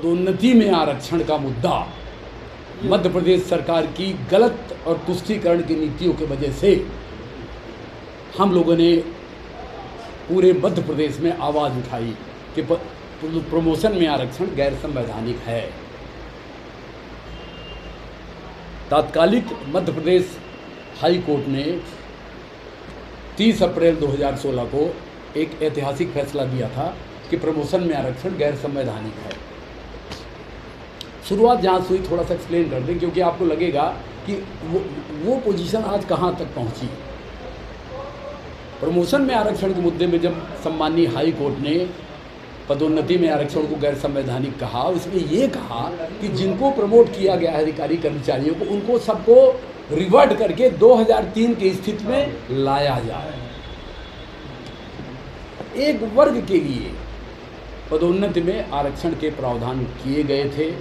पदोन्नति में आरक्षण का मुद्दा मध्य प्रदेश सरकार की गलत और तुष्टीकरण की नीतियों की वजह से हम लोगों ने पूरे मध्य प्रदेश में आवाज़ उठाई कि प्रमोशन में आरक्षण गैर संवैधानिक है। तात्कालिक मध्य प्रदेश हाई कोर्ट ने 30 अप्रैल 2016 को एक ऐतिहासिक फैसला दिया था कि प्रमोशन में आरक्षण गैर संवैधानिक है। शुरुआत जहाँ से हुई थोड़ा सा एक्सप्लेन कर दें, क्योंकि आपको लगेगा कि वो पोजीशन आज कहाँ तक पहुँची। प्रमोशन में आरक्षण के मुद्दे में जब सम्मानीय हाई कोर्ट ने पदोन्नति में आरक्षण को गैर संवैधानिक कहा, उसमें ये कहा कि जिनको प्रमोट किया गया है अधिकारी कर्मचारियों को, उनको सबको रिवर्ट करके 2003 की स्थिति में लाया जाए। एक वर्ग के लिए पदोन्नति में आरक्षण के प्रावधान किए गए थे।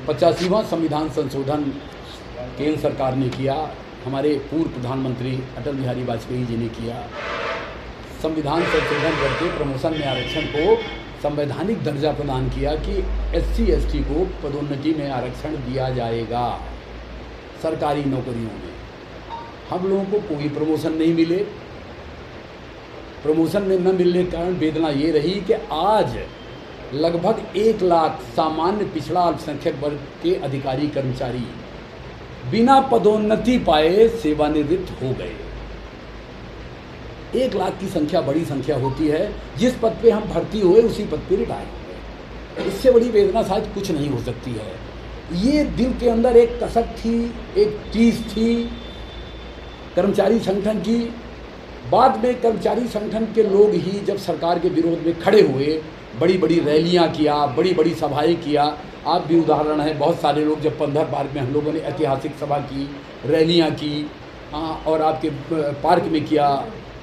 85वां संविधान संशोधन केंद्र सरकार ने किया, हमारे पूर्व प्रधानमंत्री अटल बिहारी वाजपेयी जी ने किया। संविधान संशोधन करके प्रमोशन में आरक्षण को संवैधानिक दर्जा प्रदान किया कि SC ST को पदोन्नति में आरक्षण दिया जाएगा सरकारी नौकरियों में। हम लोगों को कोई प्रमोशन नहीं मिले। प्रमोशन में न मिलने के कारण वेदना ये रही कि आज लगभग 1 लाख सामान्य पिछड़ा अल्पसंख्यक वर्ग के अधिकारी कर्मचारी बिना पदोन्नति पाए सेवानिवृत्त हो गए। 1 लाख की संख्या बड़ी संख्या होती है। जिस पद पे हम भर्ती हुए उसी पद पे रिटायर हो गए। इससे बड़ी वेदना शायद कुछ नहीं हो सकती है। ये दिल के अंदर एक कसक थी, एक टीस थी कर्मचारी संगठन की। बाद में कर्मचारी संगठन के लोग ही जब सरकार के विरोध में खड़े हुए, बड़ी बड़ी रैलियां किया, बड़ी बड़ी सभाएं किया। आप भी उदाहरण है, बहुत सारे लोग जब पंधर पार्क में हम लोगों ने ऐतिहासिक सभा की, रैलियां की, और आपके पार्क में किया,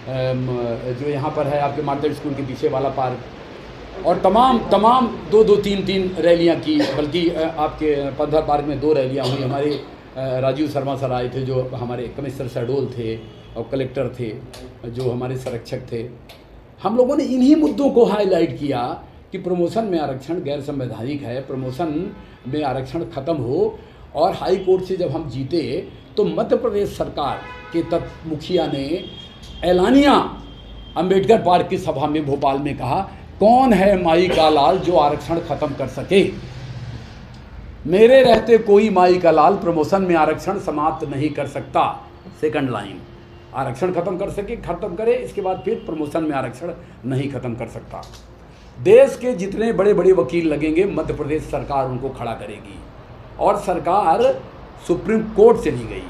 जो यहाँ पर है आपके मार्केट स्कूल के पीछे वाला पार्क, और तमाम 2-3 रैलियां की। बल्कि आपके पंधर पार्क में 2 रैलियां हुई। हमारे राजीव शर्मा सर आए थे, जो हमारे कमिश्नर शहडोल थे, और कलेक्टर थे जो हमारे संरक्षक थे। हम लोगों ने इन्हीं मुद्दों को हाईलाइट किया कि प्रमोशन में आरक्षण गैर संवैधानिक है, प्रमोशन में आरक्षण खत्म हो। और हाई कोर्ट से जब हम जीते तो मध्य प्रदेश सरकार के तत्व मुखिया ने एलानिया अंबेडकर पार्क की सभा में भोपाल में कहा, कौन है माई का लाल जो आरक्षण खत्म कर सके। मेरे रहते कोई माई का लाल प्रमोशन में आरक्षण समाप्त नहीं कर सकता। सेकंड लाइन, आरक्षण खत्म कर सके, खत्म करे, इसके बाद फिर प्रमोशन में आरक्षण नहीं खत्म कर सकता। देश के जितने बड़े बड़े वकील लगेंगे, मध्य प्रदेश सरकार उनको खड़ा करेगी। और सरकार सुप्रीम कोर्ट चली गई।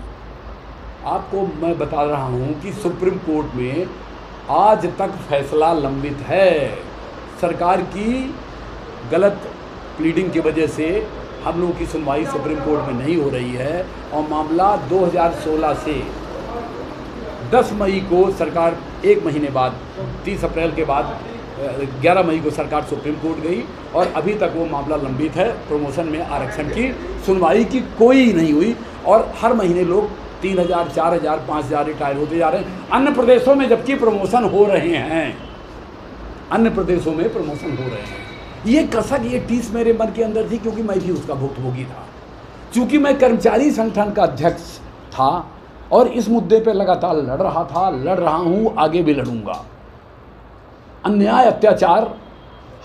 आपको मैं बता रहा हूं कि सुप्रीम कोर्ट में आज तक फैसला लंबित है। सरकार की गलत प्लीडिंग की वजह से हम लोगों की सुनवाई सुप्रीम कोर्ट में नहीं हो रही है। और मामला 2016 से 10 मई को सरकार, 1 महीने बाद, 30 अप्रैल के बाद 11 मई को सरकार सुप्रीम कोर्ट गई, और अभी तक वो मामला लंबित है। प्रमोशन में आरक्षण की सुनवाई की कोई नहीं हुई। और हर महीने लोग 3000, 4000, 5000 रिटायर होते जा रहे हैं। अन्य प्रदेशों में जबकि प्रमोशन हो रहे हैं, अन्य प्रदेशों में प्रमोशन हो रहे हैं। ये कसक, ये टीस मेरे मन के अंदर थी, क्योंकि मैं भी उसका भुक्तभोगी था। चूँकि मैं कर्मचारी संगठन का अध्यक्ष था और इस मुद्दे पे लगातार लड़ रहा था, लड़ रहा हूँ, आगे भी लड़ूंगा। अन्याय, अत्याचार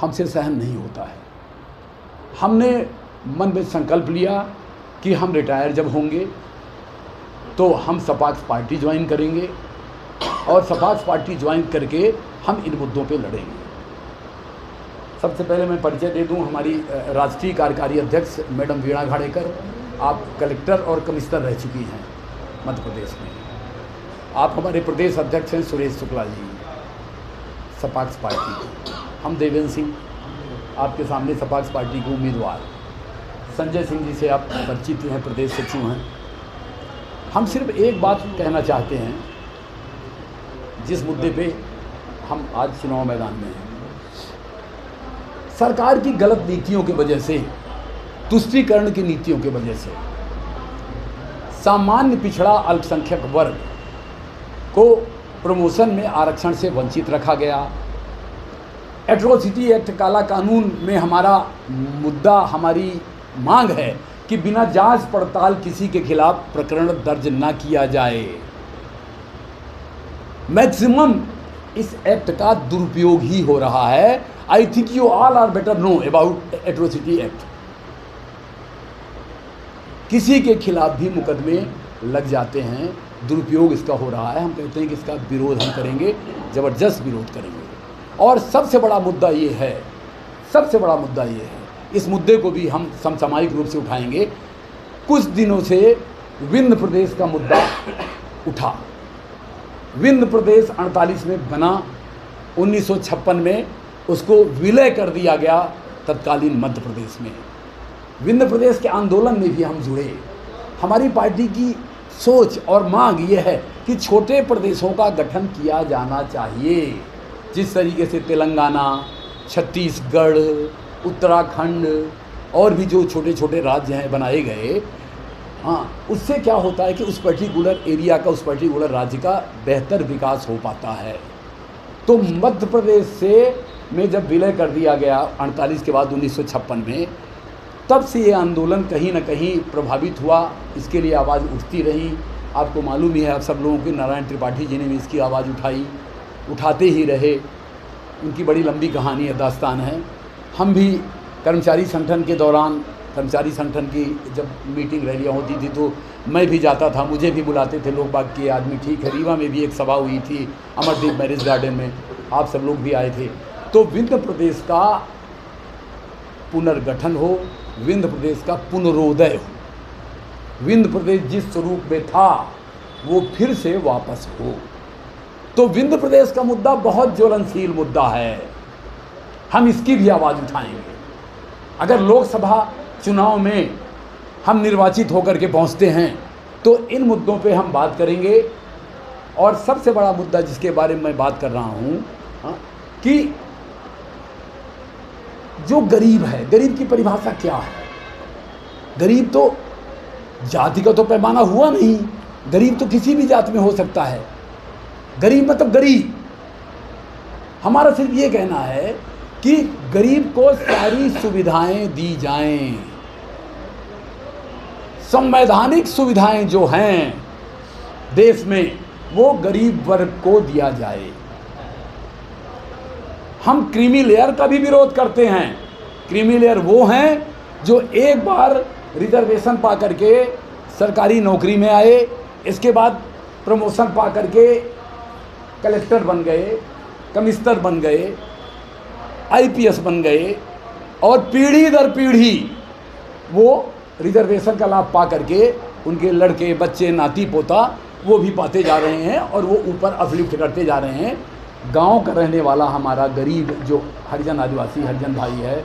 हमसे सहन नहीं होता है। हमने मन में संकल्प लिया कि हम रिटायर जब होंगे तो हम सपाक्स पार्टी ज्वाइन करेंगे, और सपाक्स पार्टी ज्वाइन करके हम इन मुद्दों पे लड़ेंगे। सबसे पहले मैं परिचय दे दूं, हमारी राष्ट्रीय कार्यकारी अध्यक्ष मैडम वीणा घाड़ेकर, आप कलेक्टर और कमिश्नर रह चुकी हैं मध्य प्रदेश में। आप हमारे प्रदेश अध्यक्ष हैं सुरेश शुक्ला जी, सपाक्स पार्टी। हम देवेंद्र सिंह, आपके सामने सपाक्स पार्टी के उम्मीदवार। संजय सिंह जी से आप परिचित हैं, प्रदेश सचिव हैं। हम सिर्फ एक बात कहना चाहते हैं, जिस मुद्दे पे हम आज चुनाव मैदान में हैं। सरकार की गलत नीतियों की वजह से, तुष्टीकरण की नीतियों की वजह से सामान्य पिछड़ा अल्पसंख्यक वर्ग को प्रमोशन में आरक्षण से वंचित रखा गया। एट्रोसिटी एक्ट काला कानून में हमारा मुद्दा, हमारी मांग है कि बिना जांच पड़ताल किसी के खिलाफ प्रकरण दर्ज ना किया जाए। मैक्सिमम इस एक्ट का दुरुपयोग ही हो रहा है। I think you all are better know about atrocity act. किसी के खिलाफ भी मुकदमे लग जाते हैं, दुरुपयोग इसका हो रहा है। हम कहते हैं कि इसका विरोध हम करेंगे, ज़बरदस्त विरोध करेंगे। और सबसे बड़ा मुद्दा ये है, सबसे बड़ा मुद्दा ये है, इस मुद्दे को भी हम समसामयिक रूप से उठाएंगे। कुछ दिनों से विंध्य प्रदेश का मुद्दा उठा। विंध्य प्रदेश 48 में बना, 1956 में उसको विलय कर दिया गया तत्कालीन मध्य प्रदेश में। विंध्य प्रदेश के आंदोलन में भी हम जुड़े। हमारी पार्टी की सोच और मांग ये है कि छोटे प्रदेशों का गठन किया जाना चाहिए। जिस तरीके से तेलंगाना, छत्तीसगढ़, उत्तराखंड और भी जो छोटे छोटे राज्य हैं बनाए गए, हाँ, उससे क्या होता है कि उस पर्टिकुलर एरिया का, उस पर्टिकुलर राज्य का बेहतर विकास हो पाता है। तो मध्य प्रदेश से में जब विलय कर दिया गया 48 के बाद 1956 में, तब से ये आंदोलन कहीं ना कहीं प्रभावित हुआ। इसके लिए आवाज़ उठती रही। आपको मालूम ही है, आप सब लोगों के, नारायण त्रिपाठी जी ने भी इसकी आवाज़ उठाई, उठाते ही रहे। उनकी बड़ी लंबी कहानी है, दास्तान है। हम भी कर्मचारी संगठन के दौरान, कर्मचारी संगठन की जब मीटिंग रैलियाँ होती थी तो मैं भी जाता था, मुझे भी बुलाते थे लोग बाग के आदमी। ठीक है, रीवा में भी एक सभा हुई थी, अमरदीप मैरिज गार्डन में, आप सब लोग भी आए थे। तो विंध्य प्रदेश का पुनर्गठन हो, विंध्य प्रदेश का पुनरोदय हो, विंध्य प्रदेश जिस स्वरूप में था वो फिर से वापस हो। तो विंध्य प्रदेश का मुद्दा बहुत ज्वलनशील मुद्दा है। हम इसकी भी आवाज़ उठाएंगे। अगर लोकसभा चुनाव में हम निर्वाचित होकर के पहुंचते हैं तो इन मुद्दों पे हम बात करेंगे। और सबसे बड़ा मुद्दा जिसके बारे में मैं बात कर रहा हूं, कि जो गरीब है, गरीब की परिभाषा क्या है? गरीब तो जाति का तो पैमाना हुआ नहीं, गरीब तो किसी भी जाति में हो सकता है। गरीब मतलब गरीब। हमारा सिर्फ ये कहना है कि गरीब को सारी सुविधाएं दी जाएं, संवैधानिक सुविधाएं जो हैं देश में वो गरीब वर्ग को दिया जाए। हम क्रीमी लेयर का भी विरोध करते हैं। क्रीमी लेयर वो हैं जो एक बार रिजर्वेशन पा करके सरकारी नौकरी में आए, इसके बाद प्रमोशन पा करके कलेक्टर बन गए, कमिश्नर बन गए, आईपीएस बन गए, और पीढ़ी दर पीढ़ी वो रिजर्वेशन का लाभ पा करके उनके लड़के, बच्चे, नाती पोता वो भी पाते जा रहे हैं और वो ऊपर अपलिफ्ट करते जा रहे हैं। गांव का रहने वाला हमारा गरीब जो हरिजन आदिवासी हरिजन भाई है,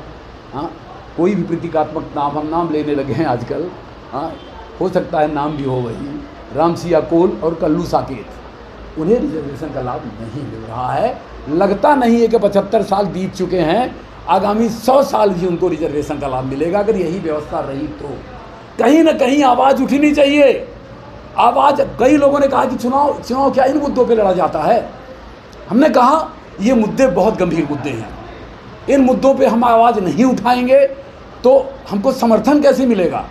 हाँ, कोई भी प्रतीकात्मक नाम, हम नाम लेने लगे हैं आजकल, हाँ, हो सकता है नाम भी हो वही, रामसिया कोल और कल्लू साकेत, उन्हें रिजर्वेशन का लाभ नहीं मिल रहा है। लगता नहीं है कि 75 साल बीत चुके हैं, आगामी 100 साल भी उनको रिजर्वेशन का लाभ मिलेगा। अगर यही व्यवस्था रही तो कहीं ना कहीं आवाज़ उठनी चाहिए। आवाज़, कई लोगों ने कहा कि चुनाव क्या इन मुद्दों पे लड़ा जाता है। हमने कहा ये मुद्दे बहुत गंभीर मुद्दे हैं, इन मुद्दों पे हम आवाज़ नहीं उठाएंगे तो हमको समर्थन कैसे मिलेगा?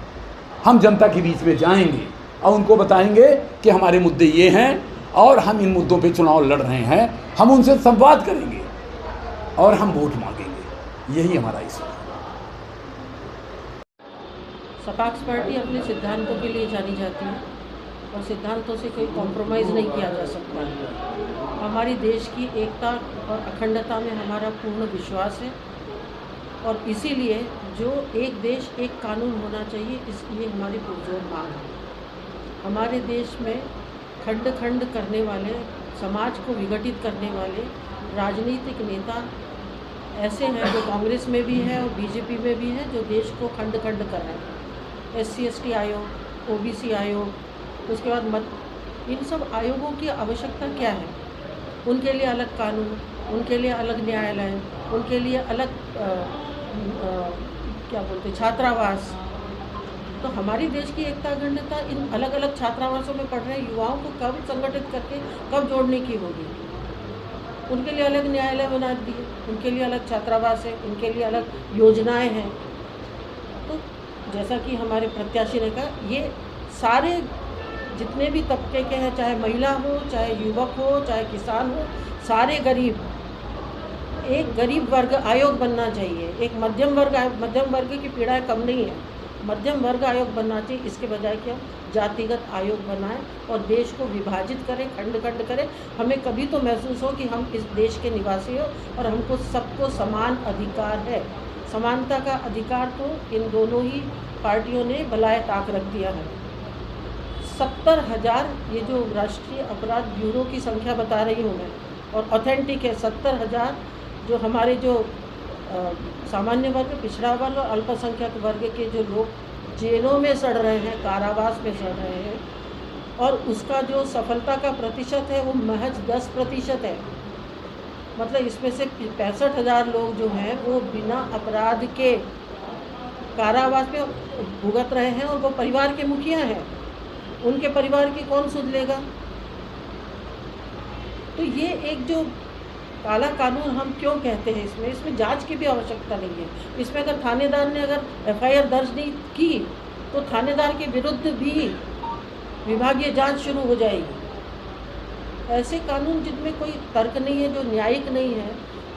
हम जनता के बीच में जाएंगे और उनको बताएंगे कि हमारे मुद्दे ये हैं और हम इन मुद्दों पे चुनाव लड़ रहे हैं। हम उनसे संवाद करेंगे और हम वोट मांगेंगे। यही हमारा इशू है। सपाक्स पार्टी अपने सिद्धांतों के लिए जानी जाती है और सिद्धांतों से कोई कॉम्प्रोमाइज़ नहीं किया जा सकता। हमारी देश की एकता और अखंडता में हमारा पूर्ण विश्वास है और इसीलिए जो एक देश एक कानून होना चाहिए, इसलिए हमारी पुरजोर मांग है। हमारे देश में खंड खंड करने वाले, समाज को विघटित करने वाले राजनीतिक नेता ऐसे हैं जो कांग्रेस में भी है और बीजेपी में भी है, जो देश को खंड खंड कर रहे हैं। SC/ST आयोग, OBC आयोग, उसके बाद इन सब आयोगों की आवश्यकता क्या है? उनके लिए अलग कानून, उनके लिए अलग न्यायालय, उनके लिए अलग क्या बोलते छात्रावास। तो हमारी देश की एकता अखंडता इन अलग अलग छात्रावासों में पढ़ रहे युवाओं को कब संगठित करके कब जोड़ने की होगी? उनके लिए अलग न्यायालय बना दिए, उनके लिए अलग छात्रावास है, उनके लिए अलग योजनाएं हैं। तो जैसा कि हमारे प्रत्याशी ने कहा, ये सारे जितने भी तबके के हैं, चाहे महिला हो, चाहे युवक हो, चाहे किसान हो, सारे गरीब, एक गरीब वर्ग आयोग बनना चाहिए। एक मध्यम वर्ग की पीड़ाएं कम नहीं है, मध्यम वर्ग आयोग बनना चाहिए। इसके बजाय कि हम जातिगत आयोग बनाएं और देश को विभाजित करें, खंड खंड करें। हमें कभी तो महसूस हो कि हम इस देश के निवासी हो और हमको सबको समान अधिकार है। समानता का अधिकार तो इन दोनों ही पार्टियों ने बलाए ताक रख दिया है। 70,000 ये जो राष्ट्रीय अपराध ब्यूरो की संख्या बता रही हूँ मैं, और ऑथेंटिक है 70,000 जो हमारे जो सामान्य वर्ग, पिछड़ा वर्ग और अल्पसंख्यक वर्ग के जो लोग जेलों में सड़ रहे हैं, कारावास में सड़ रहे हैं, और उसका जो सफलता का प्रतिशत है वो महज 10% है। मतलब इसमें से 65,000 लोग जो हैं वो बिना अपराध के कारावास में भुगत रहे हैं और वो परिवार के मुखिया हैं। उनके परिवार की कौन सुध लेगा? तो ये एक जो काला कानून हम क्यों कहते हैं, इसमें जांच की भी आवश्यकता नहीं है। इसमें अगर थानेदार ने अगर FIR दर्ज नहीं की तो थानेदार के विरुद्ध भी विभागीय जांच शुरू हो जाएगी। ऐसे कानून जिनमें कोई तर्क नहीं है, जो न्यायिक नहीं है,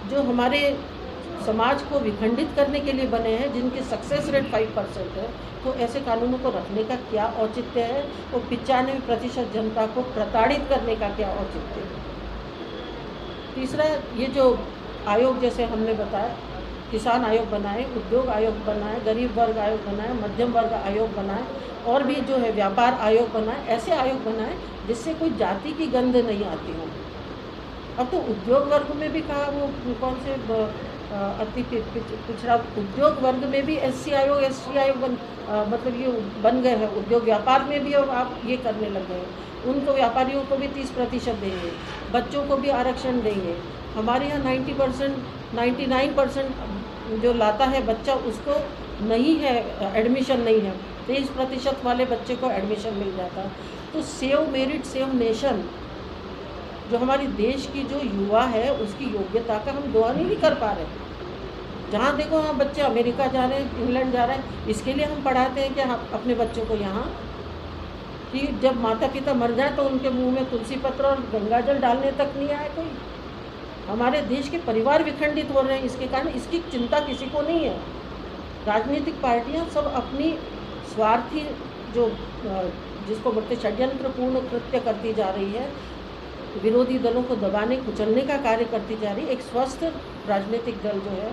जो हमारे समाज को विखंडित करने के लिए बने हैं, जिनकी सक्सेस रेट 5% है, तो ऐसे कानूनों को रखने का क्या औचित्य है? और 95% जनता को प्रताड़ित करने का क्या औचित्य है? तीसरा, ये जो आयोग जैसे हमने बताया, किसान आयोग बनाए, उद्योग आयोग बनाए, गरीब वर्ग आयोग बनाए, मध्यम वर्ग आयोग बनाए, और भी जो है व्यापार आयोग बनाए, ऐसे आयोग बनाए जिससे कोई जाति की गंध नहीं आती हो। अब तो उद्योग वर्ग में भी कहा, वो कौन से अति पिछड़ा उद्योग वर्ग में भी SC आयोग ST आयोग मतलब ये बन गए हैं। उद्योग व्यापार में भी अब आप ये करने लग गए हैं। उनको व्यापारियों को भी 30% देंगे, बच्चों को भी आरक्षण देंगे। हमारे यहाँ 90% 99% जो लाता है बच्चा, उसको नहीं है एडमिशन नहीं है, 23% वाले बच्चे को एडमिशन मिल जाता है। तो सेव मेरिट सेव नेशन, जो हमारी देश की जो युवा है उसकी योग्यता का हम दुआ नहीं कर पा रहे। जहाँ देखो हाँ बच्चे अमेरिका जा रहे हैं, इंग्लैंड जा रहे हैं, इसके लिए हम पढ़ाते हैं कि हम अपने बच्चों को यहाँ कि जब माता पिता मर जाए तो उनके मुंह में तुलसी पत्र और गंगा जल डालने तक नहीं आए कोई। हमारे देश के परिवार विखंडित हो रहे हैं इसके कारण, इसकी चिंता किसी को नहीं है। राजनीतिक पार्टियाँ सब अपनी स्वार्थी जो जिसको बोलते षड्यंत्रपूर्ण कृत्य करती जा रही है, विरोधी दलों को दबाने कुचलने का कार्य करती जा रही है। एक स्वस्थ राजनीतिक दल जो है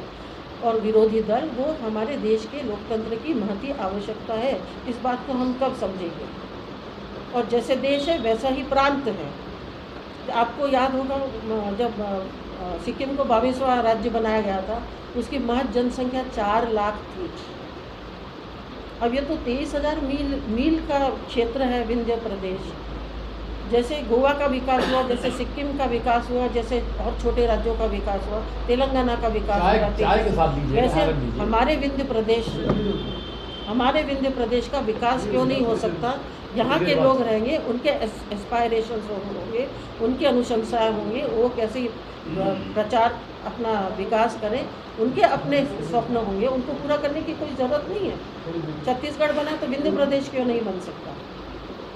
और विरोधी दल, वो हमारे देश के लोकतंत्र की महती आवश्यकता है। इस बात को हम कब समझेंगे? और जैसे देश है वैसा ही प्रांत है। आपको याद होगा जब सिक्किम को 22वां राज्य बनाया गया था, उसकी महज जनसंख्या 4 लाख थी। अब ये तो 23,000 मील का क्षेत्र है विंध्य प्रदेश। जैसे गोवा का विकास हुआ, जैसे सिक्किम का विकास हुआ, जैसे और छोटे राज्यों का विकास हुआ, तेलंगाना का विकास हुआ, वैसे हमारे विंध्य प्रदेश का विकास क्यों नहीं हो सकता? यहाँ के लोग रहेंगे, उनके एस्पायरेशंस होंगे, उनकी अनुशंसाएं होंगी, वो कैसे प्रचार अपना विकास करें, उनके अपने स्वप्न होंगे, उनको पूरा करने की कोई ज़रूरत नहीं है। छत्तीसगढ़ बना तो विंध्य प्रदेश क्यों नहीं बन सकता?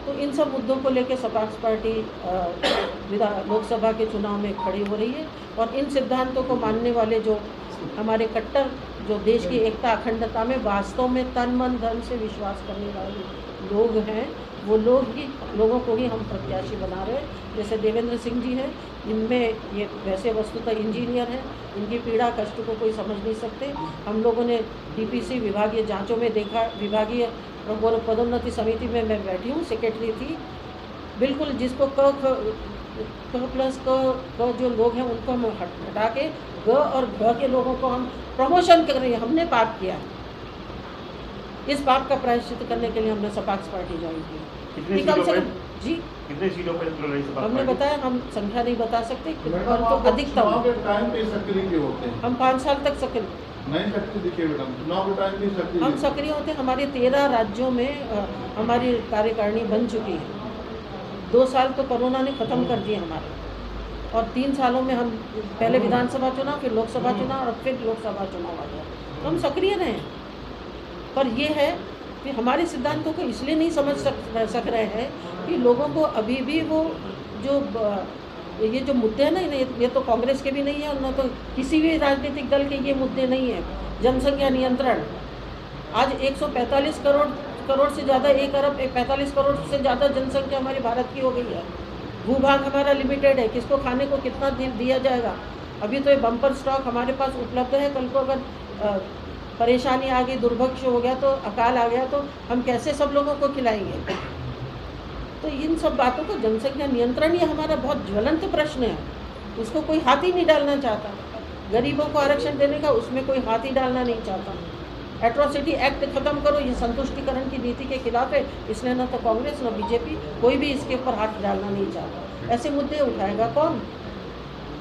तो इन सब मुद्दों को लेकर सपाक्स पार्टी लोकसभा के चुनाव में खड़ी हो रही है। और इन सिद्धांतों को मानने वाले जो हमारे कट्टर, जो देश की एकता अखंडता में वास्तव में तन मन धन से विश्वास करने वाले लोग हैं, वो लोगों को ही हम प्रत्याशी बना रहे हैं। जैसे देवेंद्र सिंह जी हैं, इनमें ये वैसे वस्तुतः इंजीनियर हैं, इनकी पीड़ा कष्ट को कोई समझ नहीं सकते। हम लोगों ने DPC विभागीय जांचों में देखा, विभागीय पदोन्नति समिति में मैं बैठी हूँ, सेक्रेटरी थी। बिल्कुल जिसको क जो लोग हैं उनको हम हटा के ग और घ के लोगों को हम प्रमोशन कर रहे हैं। हमने पाप किया, इस पाप का प्रायश्चित करने के लिए हमने सपाक्स पार्टी ज्वाइन की। कम से कम जी कितने सीटों पर हमने बताया, हम संख्या नहीं बता सकते, परंतु अधिकतम हम 5 साल तक सक्रिय हम सक्रिय होते। हमारे 13 राज्यों में हमारी कार्यकारिणी बन चुकी है। 2 साल तो कोरोना ने ख़त्म कर दिए हमारे। और 3 सालों में हम पहले विधानसभा चुनाव, फिर लोकसभा चुनाव और फिर लोकसभा चुनाव आ गया, तो हम सक्रिय रहे। पर ये है कि हमारे सिद्धांतों को इसलिए नहीं समझ सक रहे हैं कि लोगों को अभी भी वो जो मुद्दे हैं ना, ये तो कांग्रेस के भी नहीं है और न तो किसी भी राजनीतिक दल के ये मुद्दे नहीं है। जनसंख्या नियंत्रण, आज 145 करोड़ से ज़्यादा, 1 अरब 45 करोड़ से ज़्यादा जनसंख्या हमारे भारत की हो गई है। भूभाग हमारा लिमिटेड है, किसको खाने को कितना दिया जाएगा। अभी तो ये बम्पर स्टॉक हमारे पास उपलब्ध है, कल को अगर परेशानी आ गई, दुर्भिक्ष हो गया, तो अकाल आ गया, तो हम कैसे सब लोगों को खिलाएंगे। तो इन सब बातों को, जनसंख्या नियंत्रण ये हमारा बहुत ज्वलंत प्रश्न है, उसको कोई हाथ ही नहीं डालना चाहता। गरीबों को आरक्षण देने का, उसमें कोई हाथ ही डालना नहीं चाहता। एट्रोसिटी एक्ट खत्म करो, ये संतुष्टिकरण की नीति के खिलाफ है, इसलिए न तो कांग्रेस न बीजेपी कोई भी इसके ऊपर हाथ डालना नहीं चाहता। ऐसे मुद्दे उठाएगा कौन?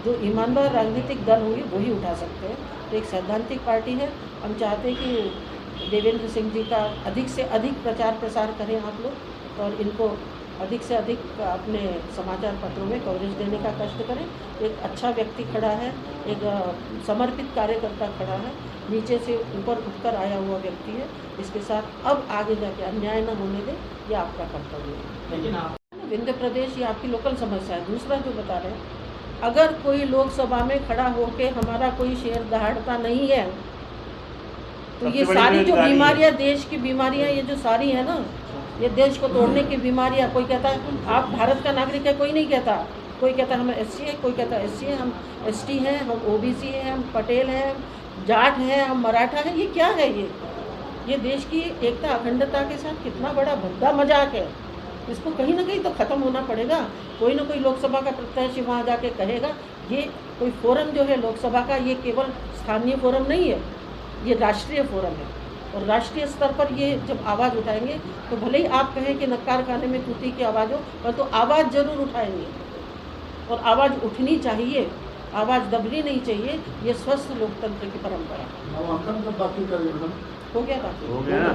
जो ईमानदार राजनीतिक दल होंगे वही उठा सकते हैं। तो एक सैद्धांतिक पार्टी है, हम चाहते हैं कि देवेंद्र सिंह जी का अधिक से अधिक प्रचार प्रसार करें आप लोग, और इनको अधिक से अधिक अपने समाचार पत्रों में कवरेज देने का कष्ट करें। एक अच्छा व्यक्ति खड़ा है, एक समर्पित कार्यकर्ता खड़ा है, नीचे से ऊपर उठकर आया हुआ व्यक्ति है। इसके साथ अब आगे जाके अन्याय न होने दें, ये आपका कर्तव्य है। लेकिन आप विंध्य प्रदेश ये आपकी लोकल समस्या है। दूसरा जो बता रहे हैं, अगर कोई लोकसभा में खड़ा होके हमारा कोई शेर दहाड़ता नहीं है, तो ये सारी जो बीमारियां, देश की बीमारियां, ये जो सारी है ना, ये देश को तोड़ने की बीमारियां। कोई कहता है आप भारत का नागरिक है, कोई नहीं कहता। कोई कहता है हम SC है, कोई कहता है SC है, हम ST हैं, हम OBC हैं, हम पटेल हैं, जाट हैं, हम मराठा हैं। ये क्या है? ये देश की एकता अखंडता के साथ कितना बड़ा भद्दा मजाक है। इसको कहीं ना कहीं तो ख़त्म होना पड़ेगा। कोई ना कोई लोकसभा का प्रत्याशी वहाँ जाके कहेगा। ये कोई फोरम जो है लोकसभा का, ये केवल स्थानीय फोरम नहीं है, ये राष्ट्रीय फोरम है। और राष्ट्रीय स्तर पर ये जब आवाज़ उठाएंगे, तो भले ही आप कहें कि नक्कार खाने में तूती की आवाज़ हो, पर तो आवाज़ ज़रूर उठाएंगे। और आवाज़ उठनी चाहिए, आवाज़ दबनी नहीं चाहिए। ये स्वस्थ लोकतंत्र की परंपरा। नामांकन कब दाखिल करेंगे? हो गया बाकी। हो गया ना।